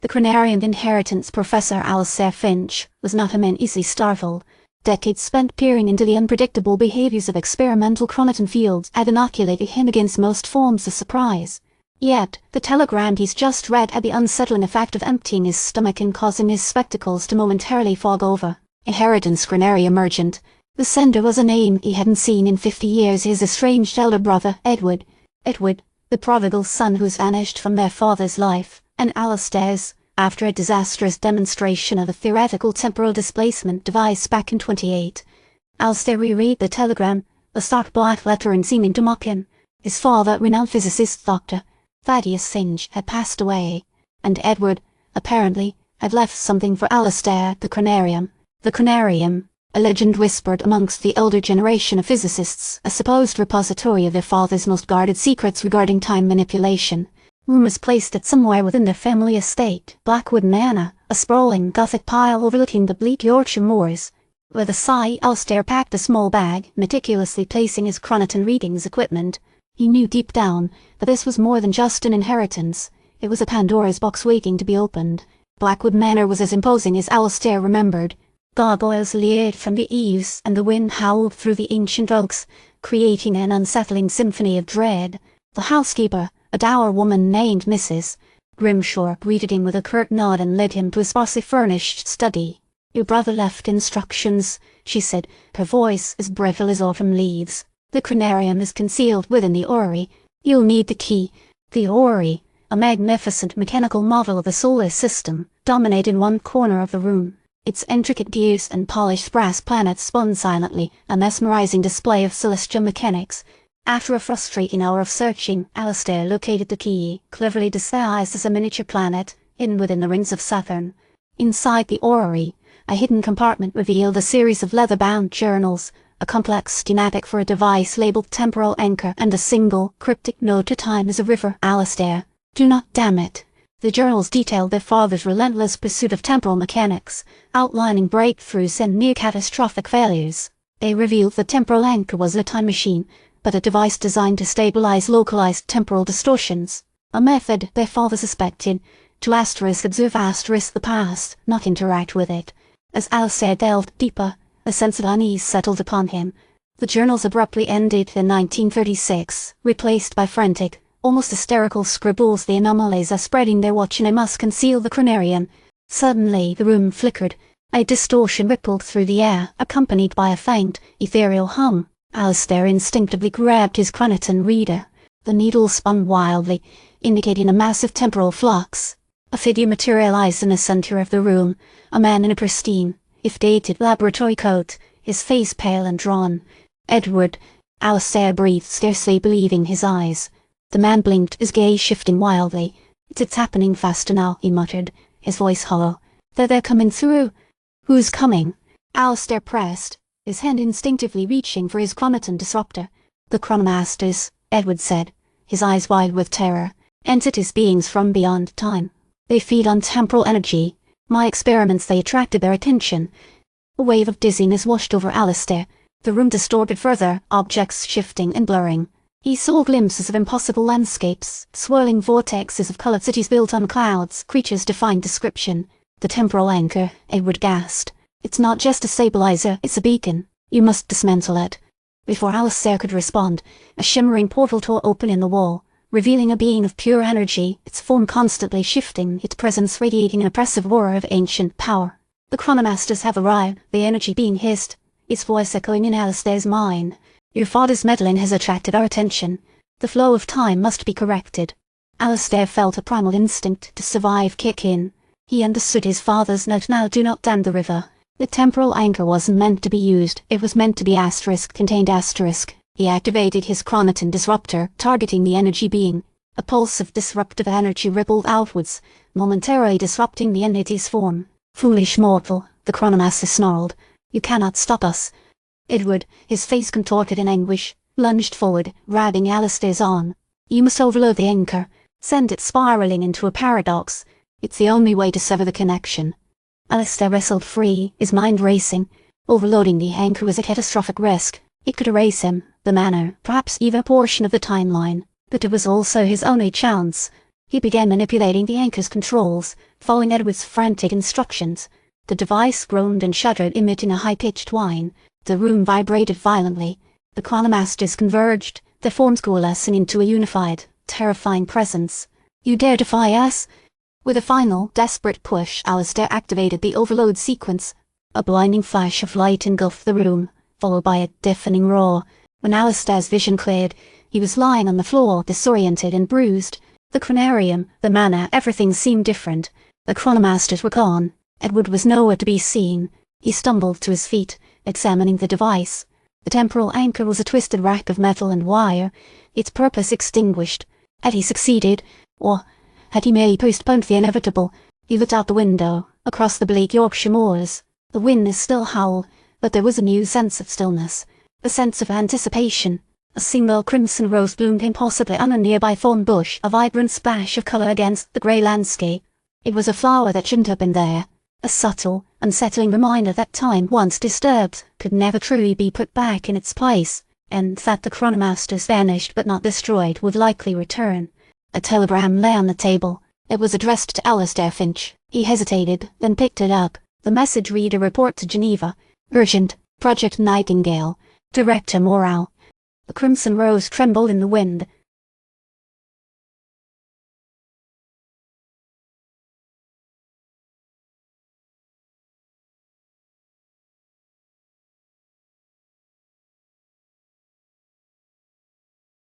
The Chronarian inheritance professor Alistair Finch was not a man easily startled. Decades spent peering into the unpredictable behaviors of experimental chronoton fields had inoculated him against most forms of surprise. Yet, the telegram he's just read had the unsettling effect of emptying his stomach and causing his spectacles to momentarily fog over. Inheritance Chronari emergent. The sender was a name he hadn't seen in 50 years. His estranged elder brother, Edward. Edward, the prodigal son who's vanished from their father's life, and Alistair's, after a disastrous demonstration of a theoretical temporal displacement device back in 28. Alistair reread the telegram, a stark black lettering seeming to mock him. His father, renowned physicist Dr. Thaddeus Finch, had passed away, and Edward, apparently, had left something for Alistair, the Chronarium. The Chronarium, a legend whispered amongst the elder generation of physicists, a supposed repository of their father's most guarded secrets regarding time manipulation. Rumours placed it somewhere within their family estate, Blackwood Manor, a sprawling Gothic pile overlooking the bleak Yorkshire moors. With a sigh, Alistair packed a small bag, meticulously placing his chronoton readings equipment. He knew deep down that this was more than just an inheritance. It was a Pandora's box waiting to be opened. Blackwood Manor was as imposing as Alistair remembered. Gargoyles leered from the eaves, and the wind howled through the ancient oaks, creating an unsettling symphony of dread. The housekeeper, a dour woman named Mrs. Grimshaw, greeted him with a curt nod and led him to a sparsely furnished study. "Your brother left instructions," she said, her voice as brittle as autumn leaves. "The Chronarium is concealed within the orrery. You'll need the key." The orrery, a magnificent mechanical model of the solar system, dominated one corner of the room. Its intricate gears and polished brass planets spun silently, a mesmerizing display of celestial mechanics. After a frustrating hour of searching, Alistair located the key, cleverly disguised as a miniature planet, hidden within the rings of Saturn. Inside the orrery, a hidden compartment revealed a series of leather-bound journals, a complex schematic for a device labeled Temporal Anchor, and a single, cryptic note to time as a river. "Alistair, do not damn it." The journals detailed their father's relentless pursuit of temporal mechanics, outlining breakthroughs and near-catastrophic failures. They revealed the Temporal Anchor was a time machine, but a device designed to stabilize localized temporal distortions. A method, their father suspected, to observe the past, not interact with it. As Alistair delved deeper, a sense of unease settled upon him. The journals abruptly ended in 1936, replaced by frantic, almost hysterical scribbles. "The anomalies are spreading. They're watching. I must conceal the Chronarium." Suddenly the room flickered. A distortion rippled through the air, accompanied by a faint, ethereal hum. Alistair instinctively grabbed his chronoton reader. The needle spun wildly, indicating a massive temporal flux. A figure materialized in the center of the room, a man in a pristine, if dated, laboratory coat, his face pale and drawn. "Edward," Alistair breathed, scarcely believing his eyes. The man blinked, his gaze shifting wildly. It's happening faster now," he muttered, his voice hollow. They're coming through." "Who's coming?" Alistair pressed, his hand instinctively reaching for his chronoton disruptor. "The Chronomasters," Edward said, his eyes wide with terror. "Entities, beings from beyond time. They feed on temporal energy. My experiments, they attracted their attention." A wave of dizziness washed over Alistair. The room distorted further, objects shifting and blurring. He saw glimpses of impossible landscapes, swirling vortexes of colored cities built on clouds, creatures defying description. "The Temporal Anchor," Edward gasped. "It's not just a stabilizer, it's a beacon. You must dismantle it." Before Alistair could respond, a shimmering portal tore open in the wall, revealing a being of pure energy, its form constantly shifting, its presence radiating an oppressive aura of ancient power. "The Chronomasters have arrived," the energy being hissed, its voice echoing in Alistair's mind. "Your father's meddling has attracted our attention. The flow of time must be corrected." Alistair felt a primal instinct to survive kick in. He understood his father's note now: "Do not dam the river." The Temporal Anchor wasn't meant to be used, it was meant to be contained asterisk. He activated his chronoton disruptor, targeting the energy being. A pulse of disruptive energy rippled outwards, momentarily disrupting the entity's form. "Foolish mortal," the Chronomaster snarled. "You cannot stop us." Edward, his face contorted in anguish, lunged forward, grabbing Alistair's arm. "You must overload the anchor. Send it spiraling into a paradox. It's the only way to sever the connection." Alistair wrestled free, his mind racing. Overloading the anchor was a catastrophic risk. It could erase him, the manor, perhaps even a portion of the timeline. But it was also his only chance. He began manipulating the anchor's controls, following Edward's frantic instructions. The device groaned and shuddered, emitting a high-pitched whine. The room vibrated violently. The Chronomasters converged, their forms coalescing into a unified, terrifying presence. "You dare defy us?" With a final, desperate push, Alistair activated the overload sequence. A blinding flash of light engulfed the room, followed by a deafening roar. When Alistair's vision cleared, he was lying on the floor, disoriented and bruised. The chronarium, the manor, everything seemed different. The Chronomasters were gone. Edward was nowhere to be seen. He stumbled to his feet, examining the device. The temporal anchor was a twisted rack of metal and wire, its purpose extinguished. Had he succeeded, or had he merely postponed the inevitable? He looked out the window, across the bleak Yorkshire moors. The wind still howled, but there was a new sense of stillness, a sense of anticipation. A single crimson rose bloomed impossibly on a nearby thorn bush, a vibrant splash of colour against the grey landscape. It was a flower that shouldn't have been there, a subtle, unsettling reminder that time once disturbed could never truly be put back in its place, and that the Chronomasters, vanished but not destroyed, would likely return. A telegram lay on the table. It was addressed to Alistair Finch. He hesitated, then picked it up. The message read: a report to Geneva. Urgent. Project Nightingale. Director Morale. The crimson rose trembled in the wind.